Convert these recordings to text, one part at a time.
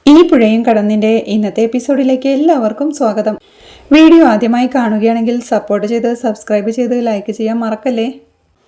ഈ പുഴയും കടന്നിന്റെ ഇന്നത്തെ എപ്പിസോഡിലേക്ക് എല്ലാവർക്കും സ്വാഗതം. വീഡിയോ ആദ്യമായി കാണുകയാണെങ്കിൽ സപ്പോർട്ട് ചെയ്ത് സബ്സ്ക്രൈബ് ചെയ്ത് ലൈക്ക് ചെയ്യാൻ മറക്കല്ലേ.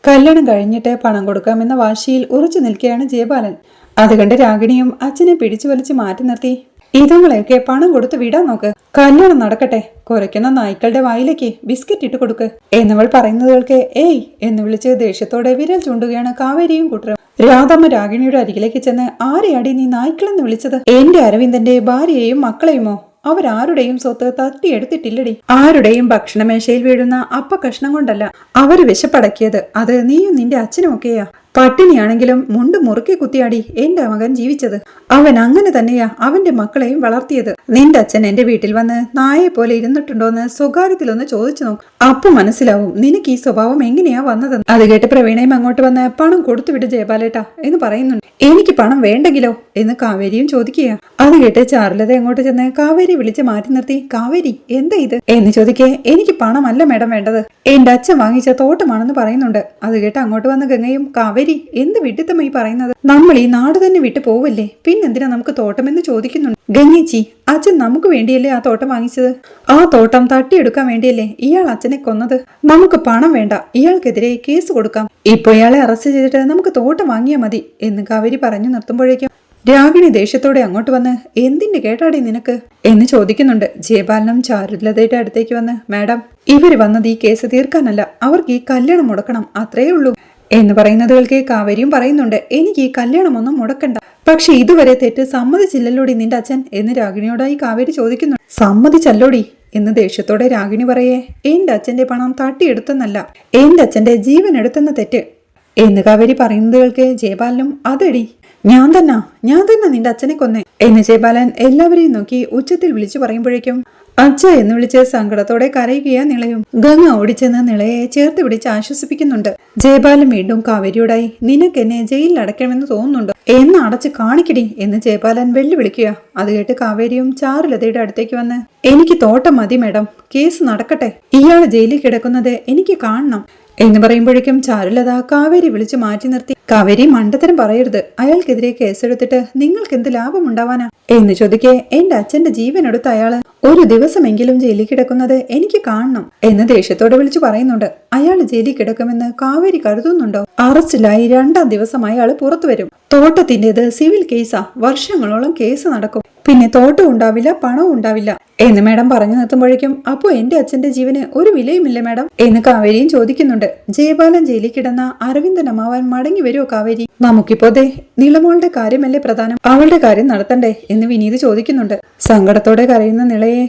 കല്യാണം കഴിഞ്ഞിട്ട് പണം കൊടുക്കാമെന്ന വാശിയിൽ ഉറച്ചു നിൽക്കുകയാണ് ജയപാലൻ. അതുകണ്ട് രാഗിണിയും അച്ഛനെ പിടിച്ചു വലിച്ചു മാറ്റി നിർത്തി. ഇതുങ്ങളെയൊക്കെ പണം കൊടുത്ത് വിടാൻ നോക്ക്, കല്യാണം നടക്കട്ടെ, കുറയ്ക്കുന്ന നായ്ക്കളുടെ വായിലേക്ക് ബിസ്ക്കറ്റ് ഇട്ട് കൊടുക്ക് എന്നവൾ പറയുന്നതുകൾക്ക് ഏയ് എന്ന് വിളിച്ച് ദേഷ്യത്തോടെ വിരൽ ചൂണ്ടുകയാണ് കാവേരിയും കൂട്ടരും. രാധമ്മ രാഗിണിയുടെ അരികിലേക്ക് ചെന്ന് ആരെയാടി നീ നായ്ക്കളെന്ന് വിളിച്ചത്? എന്റെ അരവിന്ദന്റെ ഭാര്യയെയും മക്കളെയുമോ? അവരാരുടെയും സ്വത്ത് തട്ടിയെടുത്തിട്ടില്ലടി. ആരുടെയും ഭക്ഷണമേശയിൽ വീഴുന്ന അപ്പ കഷ്ണം കൊണ്ടല്ല അവര് വിശപ്പടക്കിയത്. അത് നീയും നിന്റെ അച്ഛനുമൊക്കെയാ. പട്ടിണിയാണെങ്കിലും മുണ്ട് മുറുക്കി കുത്തിയാടി എന്റെ മകൻ ജീവിച്ചത്. അവൻ അങ്ങനെ തന്നെയാ അവന്റെ മക്കളെയും വളർത്തിയത്. നിന്റെ അച്ഛൻ എന്റെ വീട്ടിൽ വന്ന് നായെ പോലെ ഇരുന്നിട്ടുണ്ടോന്ന് സ്വകാര്യത്തിലൊന്ന് ചോദിച്ചു നോക്ക്. അപ്പൊ മനസ്സിലാവും നിനക്ക് ഈ സ്വഭാവം എങ്ങനെയാ വന്നതെന്ന്. അത് കേട്ട് പ്രവീണയും അങ്ങോട്ട് വന്ന് പണം കൊടുത്തുവിട് ജയപാലേട്ടാ എന്ന് പറയുന്നുണ്ട്. എനിക്ക് പണം വേണ്ടെങ്കിലോ എന്ന് കാവേരിയും ചോദിക്കുക. അത് കേട്ട് ചാരുലത അങ്ങോട്ട് ചെന്ന് കാവേരി വിളിച്ച് മാറ്റി നിർത്തി. കാവേരി എന്താ ഇത് എന്ന് ചോദിക്കേ. എനിക്ക് പണമല്ല മേഡം വേണ്ടത്, എന്റെ അച്ഛൻ വാങ്ങിച്ച തോട്ടമാണെന്ന് പറയുന്നുണ്ട്. അത് കേട്ട് അങ്ങോട്ട് വന്ന ഗംഗയും കാവേരി എന്ത് വിഡിത്തമായി പറയുന്നത്? നമ്മൾ ഈ നാട് തന്നെ വിട്ടു പോവല്ലേ, പിന്നെന്തിനാ നമുക്ക് തോട്ടമെന്ന് ചോദിക്കുന്നുണ്ട്. ഗംഗേച്ചി, അച്ഛൻ നമുക്ക് വേണ്ടിയല്ലേ ആ തോട്ടം വാങ്ങിച്ചത്? ആ തോട്ടം തട്ടിയെടുക്കാൻ വേണ്ടിയല്ലേ ഇയാൾ അച്ഛനെ കൊന്നത്? നമുക്ക് പണം വേണ്ട, ഇയാൾക്കെതിരെ കേസ് കൊടുക്കാം. ഇപ്പൊ ഇയാളെ അറസ്റ്റ് ചെയ്തിട്ട് നമുക്ക് തോട്ടം വാങ്ങിയാൽ മതി എന്ന് കാവേരി പറഞ്ഞു നിർത്തുമ്പോഴേക്കും രാഗിണി ദേഷ്യത്തോടെ അങ്ങോട്ട് വന്ന് എന്തിന്റെ കേട്ടാടി നിനക്ക് എന്ന് ചോദിക്കുന്നുണ്ട്. ജയപാലനും ചാരുലതയുടെ അടുത്തേക്ക് വന്ന് മാഡം, ഇവര് വന്നത് ഈ കേസ് തീർക്കാനല്ല, അവർക്ക് ഈ കല്യാണം മുടക്കണം, അത്രേ ഉള്ളൂ എന്ന് പറയുന്നതുകൾക്ക് കാവേരിയും പറയുന്നുണ്ട് എനിക്ക് ഈ കല്യാണമൊന്നും മുടക്കണ്ട. പക്ഷെ ഇതുവരെ തെറ്റ് സമ്മതിച്ചില്ലല്ലോടി നിന്റെ അച്ഛൻ എന്ന് രാഗിണിയോടായി കാവേരി ചോദിക്കുന്നു. സമ്മതിച്ചല്ലോടി എന്ന് ദേഷ്യത്തോടെ രാഗിണി പറയേ. എന്റെ അച്ഛന്റെ പണം തട്ടിയെടുത്തെന്നല്ല, എന്റെ അച്ഛന്റെ ജീവൻ എടുത്തെന്ന തെറ്റ് എന്ന് കാവേരി പറയുന്നതുകൾക്ക് ജയപാലനും അതെടി ഞാൻ തന്നെ നിന്റെ അച്ഛനെ കൊന്നേ എന്ന് ജയപാലൻ എല്ലാവരെയും നോക്കി ഉച്ചത്തിൽ വിളിച്ചു പറയുമ്പോഴേക്കും അച്ഛ എന്ന് വിളിച്ച് സങ്കടത്തോടെ കരയുകയാ നിളയും. ഗംഗ ഓടിച്ചെന്ന് നിളയെ ചേർത്ത് പിടിച്ച് ആശ്വസിപ്പിക്കുന്നുണ്ട്. ജയപാലൻ വീണ്ടും കാവേരിയോടായി നിനക്ക് എന്നെ ജയിലിൽ അടയ്ക്കണമെന്ന് തോന്നുന്നുണ്ടോ എന്ന് അടച്ച് കാണിക്കടി എന്ന് ജയപാലൻ വെല്ലുവിളിക്കുക. അത് കേട്ട് കാവേരിയും ചാരുലതയുടെ അടുത്തേക്ക് വന്ന് എനിക്ക് തോട്ടം മതി മേഡം, കേസ് നടക്കട്ടെ, ഇയാള് ജയിലിൽ കിടക്കുന്നത് എനിക്ക് കാണണം എന്ന് പറയുമ്പോഴേക്കും ചാരുലത കാവേരി വിളിച്ചു മാറ്റി നിർത്തി. കാവേരി മണ്ടത്തരം പറയരുത്, അയാൾക്കെതിരെ കേസെടുത്തിട്ട് നിങ്ങൾക്ക് എന്ത് ലാഭം ഉണ്ടാവാനാ എന്ന് ചോദിക്കേ. എന്റെ അച്ഛന്റെ ജീവൻ എടുത്ത അയാള് ഒരു ദിവസമെങ്കിലും ജയിലിൽ കിടക്കുന്നത് എനിക്ക് കാണണം എന്ന് ദേഷ്യത്തോടെ വിളിച്ചു പറയുന്നുണ്ട്. അയാൾ ജയിലിൽ കിടക്കുമെന്ന് കാവേരി കരുതുന്നുണ്ടോ? അറസ്റ്റിലായി 2ാം ദിവസമായി ആള് പുറത്തു വരും. തോട്ടത്തിന്റേത് സിവിൽ കേസാ, വർഷങ്ങളോളം കേസ് നടക്കും, പിന്നെ തോട്ടം ഉണ്ടാവില്ല, പണവും ഉണ്ടാവില്ല എന്ന് മേഡം പറഞ്ഞു നിർത്തുമ്പോഴേക്കും അപ്പോ എന്റെ അച്ഛന്റെ ജീവന് ഒരു വിലയുമില്ല മേഡം എന്ന് കാവേരിയും ചോദിക്കുന്നുണ്ട്. ജയപാലൻ ജയിലിൽ കിടന്ന അരവിന്ദൻ അമ്മാവൻ മടങ്ങി വരുമോ കാവേരി? നമുക്കിപ്പോ ദേ നിളമോളുടെ കാര്യമല്ലേ പ്രധാനം, അവളുടെ കാര്യം നടത്തണ്ടേ എന്ന് വിനീത് ചോദിക്കുന്നുണ്ട്. സങ്കടത്തോടെ കരയുന്ന നിളയെ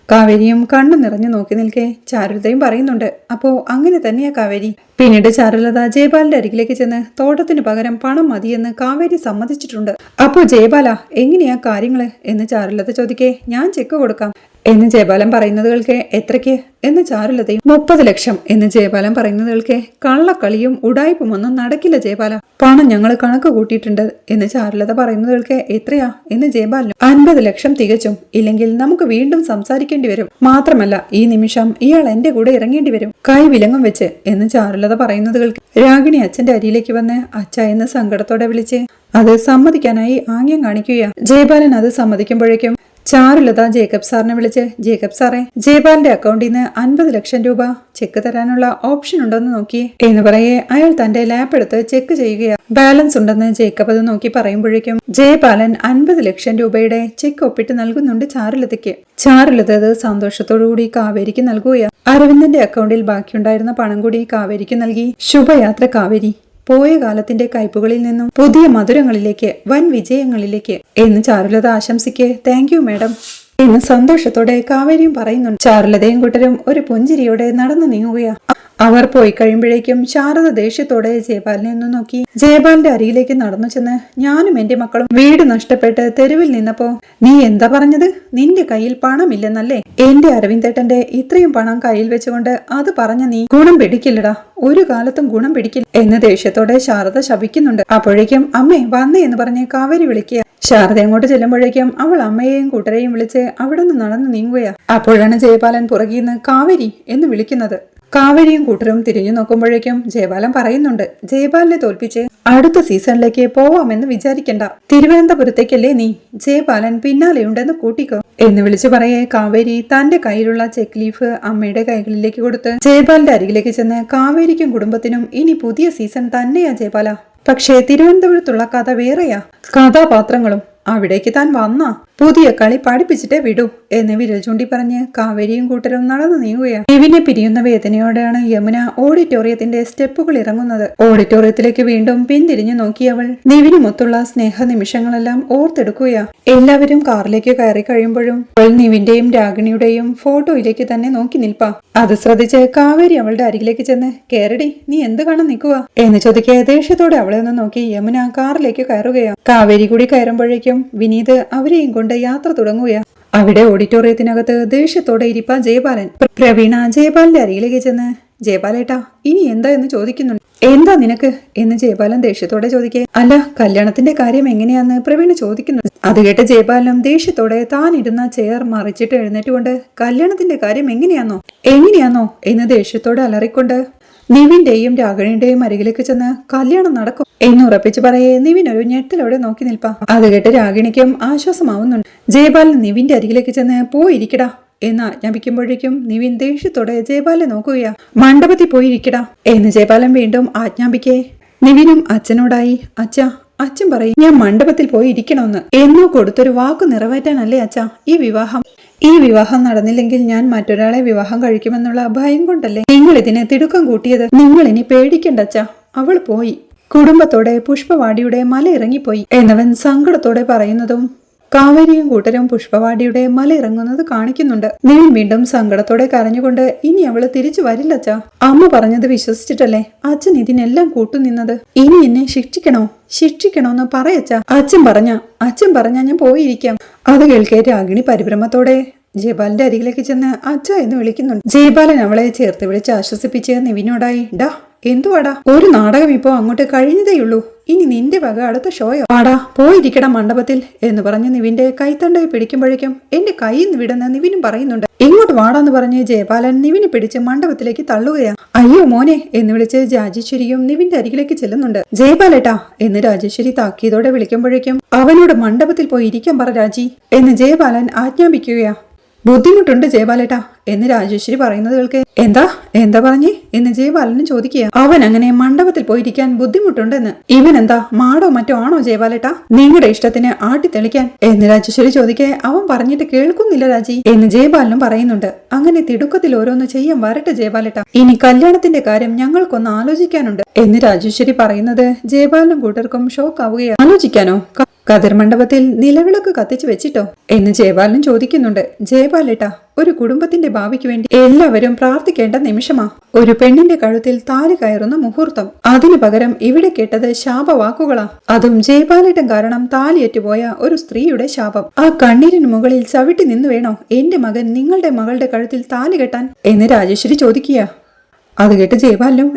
കാവേരിയും കണ്ണു നിറഞ്ഞു നോക്കി നിൽക്കെ ചാരുലതയും പറയുന്നുണ്ട് അപ്പോ അങ്ങനെ തന്നെയാ കാവേരി. പിന്നീട് ചാരുലത ജയപാലിന്റെ അരികിലേക്ക് ചെന്ന് തോട്ടത്തിന് പകരം പണം മതിയെന്ന് കാവേരി സമ്മതിച്ചിട്ടുണ്ട്. അപ്പോ ജയപാല എങ്ങനെയാ കാര്യങ്ങള് എന്ന് ചാരുലത ചോദിക്കേ. ഞാൻ ചെക്ക് കൊടുക്കാം എന്ന് ജയപാലൻ പറയുന്നതുകൾക്ക് എത്രയ്ക്ക് എന്ന് ചാരുലതയും. 30 ലക്ഷം എന്ന് ജയപാലൻ പറയുന്നതുകൾക്ക് കള്ളക്കളിയും ഉടായ്പും ഒന്നും നടക്കില്ല ജയപാല, പണം ഞങ്ങൾ കണക്ക് കൂട്ടിയിട്ടുണ്ട് എന്ന് ചാരുലത പറയുന്നതുകൾക്ക് എത്രയാ എന്ന് ജയപാലനും. 50 ലക്ഷം തികച്ചും, ഇല്ലെങ്കിൽ നമുക്ക് വീണ്ടും സംസാരിക്കേണ്ടി വരും, മാത്രമല്ല ഈ നിമിഷം ഇയാൾ എന്റെ കൂടെ ഇറങ്ങേണ്ടി വരും കൈ വിലങ്ങും വെച്ച് എന്ന് ചാരുലത പറയുന്നതുകൾക്ക് രാഗിണി അച്ഛന്റെ അരിയിലേക്ക് വന്ന് അച്ഛ എന്ന് സങ്കടത്തോടെ വിളിച്ച് അത് സമ്മതിക്കാനായി ആംഗ്യം കാണിക്കുകയാ. ജയപാലൻ അത് സമ്മതിക്കുമ്പോഴേക്കും ചാരുലത ജേക്കബ് സാറിനെ വിളിച്ച് ജേക്കബ് സാറേ, ജയപാലിന്റെ അക്കൗണ്ടിൽ നിന്ന് 50 ലക്ഷം രൂപ ചെക്ക് തരാനുള്ള ഓപ്ഷൻ ഉണ്ടോന്ന് നോക്കിയേ എന്ന് പറയേ അയാൾ തന്റെ ലാപ്പ് എടുത്ത് ചെക്ക് ചെയ്യുകയാ. ബാലൻസ് ഉണ്ടെന്ന് ജേക്കബ് അത് നോക്കി പറയുമ്പോഴേക്കും ജയപാലൻ 50 ലക്ഷം രൂപയുടെ ചെക്ക് ഒപ്പിട്ട് നൽകുന്നുണ്ട് ചാരുലതയ്ക്ക്. ചാരുലത അത് സന്തോഷത്തോടുകൂടി കാവേരിക്ക് നൽകുകയാ. അരവിന്ദന്റെ അക്കൗണ്ടിൽ ബാക്കിയുണ്ടായിരുന്ന പണം കൂടി കാവേരിക്ക് നൽകി. ശുഭയാത്ര കാവേരി, പോയ കാലത്തിന്റെ കയ്പുകളിൽ നിന്നും പുതിയ മധുരങ്ങളിലേക്ക്, വൻ വിജയങ്ങളിലേക്ക് എന്ന് ചാരുലത ആശംസിക്ക്. താങ്ക് യു മേഡം എന്ന് സന്തോഷത്തോടെ കാവേരിയും പറയുന്നുണ്ട്. ചാരുലതയും കൂട്ടരും ഒരു പുഞ്ചിരിയോടെ നടന്നു നീങ്ങുകയാ. അവർ പോയി കഴിയുമ്പോഴേക്കും ശാരദ ദേഷ്യത്തോടെ ജയപാലിനെ ഒന്ന് നോക്കി ജയപാലിന്റെ അരികിലേക്ക് നടന്നു ചെന്ന് ഞാനും എന്റെ മക്കളും വീട് നഷ്ടപ്പെട്ട് തെരുവിൽ നിന്നപ്പോ നീ എന്താ പറഞ്ഞത്? നിന്റെ കയ്യിൽ പണമില്ലെന്നല്ലേ? എന്റെ അരവിന്ദേട്ടന്റെ ഇത്രയും പണം കയ്യിൽ വെച്ചുകൊണ്ട് അത് പറഞ്ഞ നീ ഗുണം പിടിക്കില്ലടാ, ഒരു കാലത്തും ഗുണം പിടിക്കില്ല എന്ന് ദേഷ്യത്തോടെ ശാരദ ശപിക്കുന്നുണ്ട്. അപ്പോഴേക്കും അമ്മേ വന്നേ എന്ന് പറഞ്ഞ് കാവേരി വിളിക്കുക. ശാരദ അങ്ങോട്ട് ചെല്ലുമ്പോഴേക്കും അവൾ അമ്മയെയും കൂട്ടരെയും വിളിച്ച് അവിടെ നിന്ന് നടന്നു നീങ്ങുകയാ. അപ്പോഴാണ് ജയപാലൻ പുറകിൽ നിന്ന് കാവേരി എന്ന് വിളിക്കുന്നത്. കാവേരിയും കൂട്ടരും തിരിഞ്ഞു നോക്കുമ്പോഴേക്കും ജയപാലൻ പറയുന്നുണ്ട്, ജയപാലിനെ തോൽപ്പിച്ച് അടുത്ത സീസണിലേക്ക് പോവാമെന്ന് വിചാരിക്കണ്ട. തിരുവനന്തപുരത്തേക്കല്ലേ നീ, ജയപാലൻ പിന്നാലെയുണ്ടെന്ന് കൂട്ടിക്കോ എന്ന് വിളിച്ചു പറയേ കാവേരി തന്റെ കയ്യിലുള്ള ചെക്ക് ലീഫ് അമ്മയുടെ കൈകളിലേക്ക് കൊടുത്ത് ജയപാലിന്റെ അരികിലേക്ക് ചെന്ന്, കാവേരിക്കും കുടുംബത്തിനും ഇനി പുതിയ സീസൺ തന്നെയാ ജയപാല. പക്ഷേ തിരുവനന്തപുരത്തുള്ള കഥ വേറെയാ. കഥാപാത്രങ്ങളും അവിടേക്ക് താൻ വന്നാ പുതിയ കളി പഠിപ്പിച്ചിട്ടേ വിടൂ എന്ന് വിരൽ ചൂണ്ടി പറഞ്ഞ് കാവേരിയും കൂട്ടരും നടന്നു നീങ്ങുകയാണ്. നിവിനെ പിരിയുന്ന വേദനയോടെയാണ് യമുന ഓഡിറ്റോറിയത്തിന്റെ സ്റ്റെപ്പുകൾ ഇറങ്ങുന്നത്. ഓഡിറ്റോറിയത്തിലേക്ക് വീണ്ടും പിന്തിരിഞ്ഞു നോക്കിയവൾ നിവിനുമൊത്തുള്ള സ്നേഹ നിമിഷങ്ങളെല്ലാം ഓർത്തെടുക്കുകയാ. എല്ലാവരും കാറിലേക്ക് കയറി കഴിയുമ്പോഴും അവൾ നിവിന്റെയും രാഗിണിയുടെയും ഫോട്ടോയിലേക്ക് തന്നെ നോക്കി നിൽപ്പാ. അത് ശ്രദ്ധിച്ച് കാവേരി അവളുടെ അരികിലേക്ക് ചെന്ന്, കേരടി നീ എന്ത് കാണാൻ നിൽക്കുക എന്ന് ചോദിക്കെ ദേഷ്യത്തോടെ അവളെ ഒന്ന് നോക്കി യമുന കാറിലേക്ക് കയറുകയാ. കാവേരി കൂടി കയറുമ്പോഴേക്കും വിനീത് അവരെയും കൊണ്ട് യാത്ര തുടങ്ങുകയാ. അവിടെ ഓഡിറ്റോറിയത്തിനകത്ത് ദേഷ്യത്തോടെ ഇരിപ്പ ജയപാലൻ. പ്രവീണ ജയപാലിന്റെ അരികിലേക്ക് ചെന്ന്, ജയപാലേട്ടാ ഇനി എന്താ എന്ന് ചോദിക്കുന്നുണ്ട്. എന്താ നിനക്ക് എന്ന് ജയപാലൻ ദേഷ്യത്തോടെ ചോദിക്കേ. അല്ല, കല്യാണത്തിന്റെ കാര്യം എങ്ങനെയാന്ന് പ്രവീണ ചോദിക്കുന്നു. അത് കേട്ട് ജയപാലനും ദേഷ്യത്തോടെ താൻ ഇരുന്ന ചെയർ മറിച്ചിട്ട് എഴുന്നേറ്റുകൊണ്ട്, കല്യാണത്തിന്റെ കാര്യം എങ്ങനെയാന്നോ എന്ന് ദേഷ്യത്തോടെ അലറിക്കൊണ്ട് നിവിന്റെയും രാഗിണിയുടെയും അരികിലേക്ക് ചെന്ന്, കല്യാണം നടക്കും എന്ന് ഉറപ്പിച്ചു പറയേ നിവിൻ ഒരു ഞെട്ടലോടെ നോക്കി നിൽപ്പാ. അത് കേട്ട് രാഗിണിക്കും ആശ്വാസമാവുന്നുണ്ട്. ജയപാലൻ നിവിന്റെ അരികിലേക്ക് ചെന്ന്, പോയിരിക്കടാ എന്ന് ആജ്ഞാപിക്കുമ്പോഴേക്കും നിവിൻ ദേഷ്യത്തോടെ ജയപാലിനെ നോക്കുകയാ. മണ്ഡപത്തിൽ പോയിരിക്കടാ എന്ന് ജയപാലൻ വീണ്ടും ആജ്ഞാപിക്കേ നിവിനും അച്ഛനോടായി, അച്ഛൻ പറയും ഞാൻ മണ്ഡപത്തിൽ പോയി ഇരിക്കണമെന്ന്. എന്നോ കൊടുത്തൊരു വാക്കു നിറവേറ്റാനല്ലേ അച്ഛാ ഈ വിവാഹം നടന്നില്ലെങ്കിൽ ഞാൻ മറ്റൊരാളെ വിവാഹം കഴിക്കുമെന്നുള്ള ഭയം കൊണ്ടല്ലേ നിങ്ങൾ ഇതിനെ തിടുക്കം കൂട്ടിയത്. നിങ്ങൾ ഇനി പേടിക്കണ്ട അച്ഛാ, അവൾ പോയി. കുടുംബത്തോടെ പുഷ്പവാടിയുടെ മല ഇറങ്ങിപ്പോയി എന്നവൻ സങ്കടത്തോടെ പറയുന്നതും കാവേരിയും കൂട്ടരും പുഷ്പവാടിയുടെ മല ഇറങ്ങുന്നത് കാണിക്കുന്നുണ്ട്. നിവിൻ വീണ്ടും സങ്കടത്തോടെ കരഞ്ഞുകൊണ്ട്, ഇനി അവള് തിരിച്ചു വരില്ലച്ചാ. അമ്മ പറഞ്ഞത് വിശ്വസിച്ചിട്ടല്ലേ അച്ഛൻ ഇതിനെല്ലാം കൂട്ടുനിന്നത്. ഇനി എന്നെ ശിക്ഷിക്കണോന്ന് പറയച്ചാ. അച്ഛൻ പറഞ്ഞ ഞാൻ പോയിരിക്കാം. അത് കേൾക്കെ രാഗിണി പരിഭ്രമത്തോടെ ജയപാലിന്റെ അരികിലേക്ക് ചെന്ന് അച്ഛ എന്ന് വിളിക്കുന്നുണ്ട്. ജയപാലൻ അവളെ ചേർത്ത് വിളിച്ച് ആശ്വസിപ്പിച്ച് നിവിനോടായി, ഡാ എന്തുവാടാ, ഒരു നാടകം ഇപ്പോ അങ്ങോട്ട് കഴിഞ്ഞതേയുള്ളൂ, ഇനി നിന്റെ വക അടുത്ത ഷോയോ, വാടാ പോയിരിക്കട മണ്ഡപത്തിൽ എന്ന് പറഞ്ഞ് നിവിന്റെ കൈത്തണ്ടയെ പിടിക്കുമ്പോഴേക്കും എന്റെ കൈയിൽ നിന്ന് വിടുന്ന നിവിനും പറയുന്നുണ്ട്. ഇങ്ങോട്ട് വാടാന്ന് പറഞ്ഞ് ജയപാലൻ നിവിനെ പിടിച്ച് മണ്ഡപത്തിലേക്ക് തള്ളുകയാ. അയ്യോ മോനെ എന്ന് വിളിച്ച് രാജേശ്വരിയും നിവിന്റെ അരികിലേക്ക് ചെല്ലുന്നുണ്ട്. ജയപാലേട്ടാ എന്ന് രാജേശ്വരി താക്കീതോടെ വിളിക്കുമ്പോഴേക്കും അവനോട് മണ്ഡപത്തിൽ പോയി ഇരിക്കാൻ പറ രാജി എന്ന് ജയപാലൻ ആജ്ഞാപിക്കുകയാ. ബുദ്ധിമുട്ടുണ്ട് ജയപാലേട്ടാ എന്ന് രാജേശ്വരി പറയുന്നത് കേൾക്കെ, എന്താ പറഞ്ഞേ എന്ന് ജയപാലനും ചോദിക്കുക. അവൻ അങ്ങനെ മണ്ഡപത്തിൽ പോയിരിക്കാൻ ബുദ്ധിമുട്ടുണ്ടെന്ന്. ഇവനെന്താ മാടോ മറ്റോ ആണോ ജയപാലേട്ടാ, നിങ്ങളുടെ ഇഷ്ടത്തിന് ആട്ടിത്തെളിക്കാൻ എന്ന് രാജേശ്വരി ചോദിക്കെ, അവൻ പറഞ്ഞിട്ട് കേൾക്കുന്നില്ല രാജി എന്ന് ജയപാലനും പറയുന്നുണ്ട്. അങ്ങനെ തിടുക്കത്തിൽ ഓരോന്ന് ചെയ്യാൻ വരട്ടെ ജയപാലേട്ടാ, ഇനി കല്യാണത്തിന്റെ കാര്യം ഞങ്ങൾക്കൊന്ന് ആലോചിക്കാനുണ്ട് എന്ന് രാജേശ്വരി പറയുന്നത് ജയപാലനും കൂട്ടർക്കും ഷോക്ക് ആവുകയാണ്. ആലോചിക്കാനോ? കതിർ മണ്ഡപത്തിൽ നിലവിളക്ക് കത്തിച്ചു വെച്ചിട്ടോ എന്ന് ജയപാലനും ചോദിക്കുന്നുണ്ട്. ജയപാലേട്ടാ, ഒരു കുടുംബത്തിന്റെ ഭാവിക്ക് വേണ്ടി എല്ലാവരും പ്രാർത്ഥിക്കേണ്ട നിമിഷമാ. ഒരു പെണ്ണിന്റെ കഴുത്തിൽ താലി കയറുന്ന മുഹൂർത്തം. അതിനു പകരം ഇവിടെ കേട്ടത് ശാപവാക്കുകളാ. അതും ജയപാലേട്ടൻ കാരണം താലിയേറ്റുപോയ ഒരു സ്ത്രീയുടെ ശാപം. ആ കണ്ണീരിന് മുകളിൽ ചവിട്ടി നിന്ന് വേണോ എന്റെ മകൻ നിങ്ങളുടെ മകളുടെ കഴുത്തിൽ താലി കെട്ടാൻ എന്ന് രാജേശ്വരി ചോദിക്കുക. അത് കേട്ട് ജയപാലനും,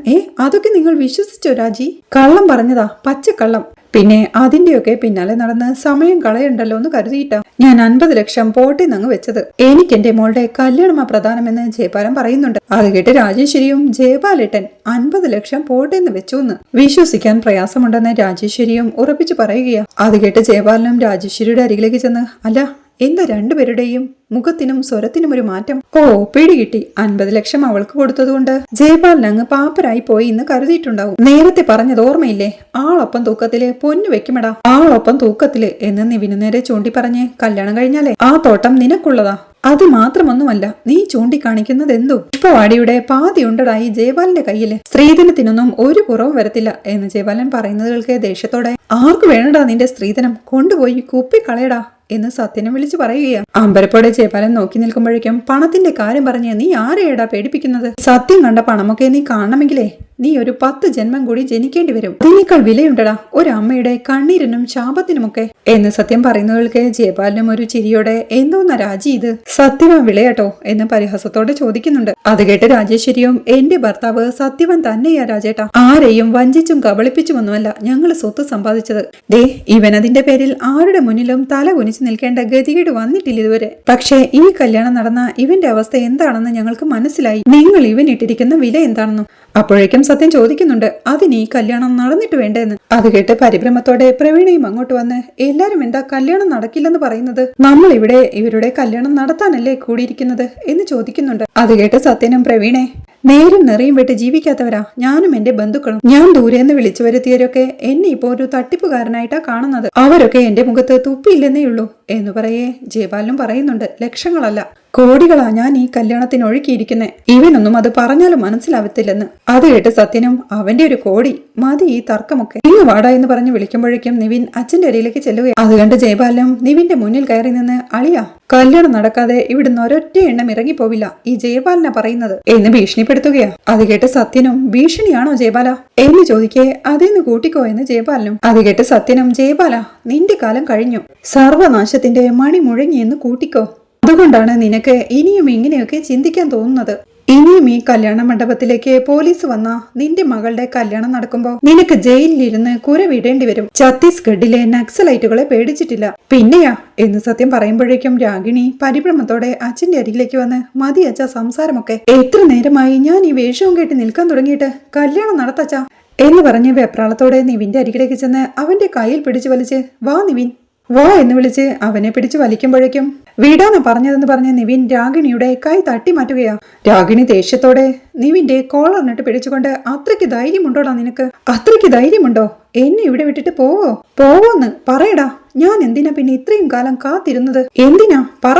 അതൊക്കെ നിങ്ങൾ വിശ്വസിച്ചോ രാജി? കള്ളം പറഞ്ഞതാ, പച്ചക്കള്ളം. പിന്നെ അതിന്റെയൊക്കെ പിന്നാലെ നടന്ന് സമയം കളയണ്ടല്ലോ എന്ന് കരുതിയിട്ടാ ഞാൻ 50 ലക്ഷം പോട്ടെ നങ്ങ് വെച്ചത്. എനിക്ക് എന്റെ മോളുടെ കല്യാണമാ പ്രധാനമെന്ന് ജയപാലൻ പറയുന്നുണ്ട്. അത് കേട്ട് രാജേശ്വരിയും, ജയപാലേട്ടൻ 50 ലക്ഷം പോട്ടെ എന്ന് വെച്ചു എന്ന് വിശ്വസിക്കാൻ പ്രയാസമുണ്ടെന്ന് രാജേശ്വരിയും ഉറപ്പിച്ചു പറയുകയാ. അത് കേട്ട് ജയപാലനും രാജേശ്വരിയുടെ അരികിലേക്ക് ചെന്ന്, അല്ല എന്താ രണ്ടുപേരുടെയും മുഖത്തിനും സ്വരത്തിനും ഒരു മാറ്റം? ഓ പിടികിട്ടി, 50 ലക്ഷം അവൾക്ക് കൊടുത്തതുകൊണ്ട് ജയപാലൻ അങ്ങ് പാപ്പരായി പോയി എന്ന് കരുതിയിട്ടുണ്ടാവും. നേരത്തെ പറഞ്ഞത് ഓർമ്മയില്ലേ, ആളൊപ്പം തൂക്കത്തില് പൊന്നു വെക്കുമെടാ, ആളൊപ്പം തൂക്കത്തില് എന്ന് നിവിന് നേരെ ചൂണ്ടി പറഞ്ഞ്, കല്യാണം കഴിഞ്ഞാലേ ആ തോട്ടം നിനക്കുള്ളതാ. അത് മാത്രമൊന്നുമല്ല, നീ ചൂണ്ടിക്കാണിക്കുന്നത് എന്തു? പുഷ്പവാടിയുടെ പാതിയുണ്ടടായി ജയപാലന്റെ കയ്യില്. സ്ത്രീധനത്തിനൊന്നും ഒരു കുറവും വരത്തില്ല എന്ന് ജയപാലൻ പറയുന്നത് കേൾക്കെ ദേഷ്യത്തോടെ, ആർക്ക് വേണടാ നിന്റെ സ്ത്രീധനം, കൊണ്ടുപോയി കുപ്പിക്കളയടാ എന്ന് സത്യനും വിളിച്ചു പറയുകയാണ്. അമ്പരപ്പോടെ ജയപാലൻ നോക്കി നിൽക്കുമ്പോഴേക്കും, പണത്തിന്റെ കാര്യം പറഞ്ഞ് നീ ആരെയടാ പേടിപ്പിക്കുന്നത്? സത്യം കണ്ട പണമൊക്കെ നീ കാണണമെങ്കിലേ നീ ഒരു 10 ജന്മം കൂടി ജനിക്കേണ്ടി വരും. അതിനേക്കാൾ വിലയുണ്ടടാ ഒരു അമ്മയുടെ കണ്ണീരിനും ശാപത്തിനുമൊക്കെ എന്ന് സത്യം പറയുന്നവൾക്ക് ജയപാലനും ഒരു ചിരിയോടെ, എന്തോന്നാ രാജി ഇത്, സത്യവാൻ വിളയാട്ടോ എന്ന് പരിഹാസത്തോടെ ചോദിക്കുന്നുണ്ട്. അത് കേട്ട് രാജേശ്വരിയും, എന്റെ ഭർത്താവ് സത്യവാൻ തന്നെയാ രാജേട്ടാ, ആരെയും വഞ്ചിച്ചും കബളിപ്പിച്ചുമൊന്നുമല്ല ഞങ്ങള് സ്വത്ത് സമ്പാദിച്ചത്. ദേ ഇവൻ അതിന്റെ പേരിൽ ആരുടെ മുന്നിലും തല ഒരുമിച്ച് നിൽക്കേണ്ട ഗതികേട് വന്നിട്ടില്ല ഇതുവരെ. പക്ഷേ ഈ കല്യാണം നടന്ന ഇവന്റെ അവസ്ഥ എന്താണെന്ന് ഞങ്ങൾക്ക് മനസ്സിലായി. നിങ്ങൾ ഇവനിട്ടിരിക്കുന്ന വില എന്താണെന്നും. അപ്പോഴേക്കും സത്യം ചോദിക്കുന്നുണ്ട്, അതിന് ഈ കല്യാണം നടന്നിട്ട് വേണ്ടെന്ന്. അത് കേട്ട് പരിഭ്രമത്തോടെ പ്രവീണയും അങ്ങോട്ട് വന്ന്, എല്ലാരും എന്താ കല്യാണം നടക്കില്ലെന്ന് പറയുന്നത്? നമ്മൾ ഇവിടെ ഇവരുടെ കല്യാണം നടത്താനല്ലേ കൂടിയിരിക്കുന്നത് എന്ന് ചോദിക്കുന്നുണ്ട്. അത് കേട്ട് സത്യനും പ്രവീണെ, നേരും നിറയും വിട്ട് ജീവിക്കാത്തവരാ ഞാനും എന്റെ ബന്ധുക്കളും. ഞാൻ ദൂരെന്ന് വിളിച്ചു വരുത്തിയവരൊക്കെ എന്നെ ഇപ്പോ ഒരു തട്ടിപ്പുകാരനായിട്ടാ കാണുന്നത്. അവരൊക്കെ എന്റെ മുഖത്ത് തുപ്പിയില്ലെന്നേ ഉള്ളൂ എന്ന് പറയേ ജയപാലനും പറയുന്നുണ്ട്, ലക്ഷങ്ങളല്ല കോടികളാ ഞാൻ ഈ കല്യാണത്തിന് ഒഴുക്കിയിരിക്കുന്നേ. ഇവനൊന്നും അത് പറഞ്ഞാലും മനസ്സിലാവത്തില്ലെന്ന്. അത് കേട്ട് സത്യനും, അവന്റെ ഒരു കോടി മതി ഈ തർക്കമൊക്കെ, ഇങ്ങ് വാടാ എന്ന് പറഞ്ഞ് വിളിക്കുമ്പോഴേക്കും നിവിൻ അച്ഛന്റെ അരിയിലേക്ക് ചെല്ലുകയാണ്. അത് കണ്ട് ജയപാലനും നിവിന്റെ മുന്നിൽ കയറി നിന്ന്, അളിയാ കല്യാണം നടക്കാതെ ഇവിടുന്ന് ഒരൊറ്റ എണ്ണം ഇറങ്ങിപ്പോവില്ല ഈ ജയപാലനാ പറയുന്നത് എന്ന് ഭീഷണിപ്പെടുത്തുകയാ. അത് കേട്ട് സത്യനും, ഭീഷണിയാണോ ജയപാല എന്ന് ചോദിക്കേ, അതേന്ന് കൂട്ടിക്കോ എന്ന് ജയപാലനും. അത് കേട്ട് സത്യനും, ജയപാല നിന്റെ കാലം കഴിഞ്ഞു, സർവനാശത്തിന്റെ മണി മുഴങ്ങി എന്ന് കൂട്ടിക്കോ. അതുകൊണ്ടാണ് നിനക്ക് ഇനിയും ഇങ്ങനെയൊക്കെ ചിന്തിക്കാൻ തോന്നുന്നത്. ഇനിയും ഈ കല്യാണ മണ്ഡപത്തിലേക്ക് പോലീസ് വന്ന നിന്റെ മകളുടെ കല്യാണം നടക്കുമ്പോ നിനക്ക് ജയിലിലിരുന്ന് കുരവിടേണ്ടി വരും. ഛത്തീസ്ഗഡിലെ നക്സലൈറ്റുകളെ പേടിച്ചിട്ടില്ല പിന്നെയാ എന്ന് സത്യം പറയുമ്പോഴേക്കും രാഗിണി പരിഭ്രമത്തോടെ അച്ഛന്റെ അരികിലേക്ക് വന്ന്, മതി അച്ഛാ സംസാരമൊക്കെ, എത്ര നേരമായി ഞാൻ ഈ വേഷവും കേട്ട് നിൽക്കാൻ തുടങ്ങിയിട്ട്, കല്യാണം നടത്തച്ചാ എന്ന് പറഞ്ഞ് വെപ്രാളത്തോടെ നിവിന്റെ അരികിലേക്ക് ചെന്ന് അവന്റെ കയ്യിൽ പിടിച്ചു വലിച്ച്, വാ നിവിൻ വാ എന്ന് വിളിച്ച് അവനെ പിടിച്ചു വലിക്കുമ്പോഴേക്കും, വീടാണ് പറഞ്ഞതെന്ന് പറഞ്ഞ് നിവിൻ രാഗിണിയുടെ കൈ തട്ടി മാറ്റുകയാ. രാഗിണി ദേഷ്യത്തോടെ നിവിന്റെ കോളറിനിട്ട് പിടിച്ചുകൊണ്ട്, അത്രയ്ക്ക് ധൈര്യമുണ്ടോടാ നിനക്ക്? അത്രയ്ക്ക് ധൈര്യമുണ്ടോ എന്നെ ഇവിടെ വിട്ടിട്ട് പോവോന്ന് പറയടാ. ഞാൻ എന്തിനാ പിന്നെ ഇത്രയും കാലം കാത്തിരുന്നത്? എന്തിനാ പറ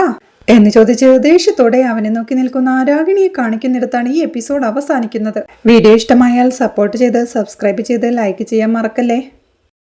എന്ന് ചോദിച്ച് ദേഷ്യത്തോടെ അവനെ നോക്കി നിൽക്കുന്ന രാഗിണിയെ കാണിക്കുന്നിടത്താണ് ഈ എപ്പിസോഡ് അവസാനിക്കുന്നത്. വീഡിയോ ഇഷ്ടമായാൽ സപ്പോർട്ട് ചെയ്ത് സബ്സ്ക്രൈബ് ചെയ്ത് ലൈക്ക് ചെയ്യാൻ മറക്കല്ലേ.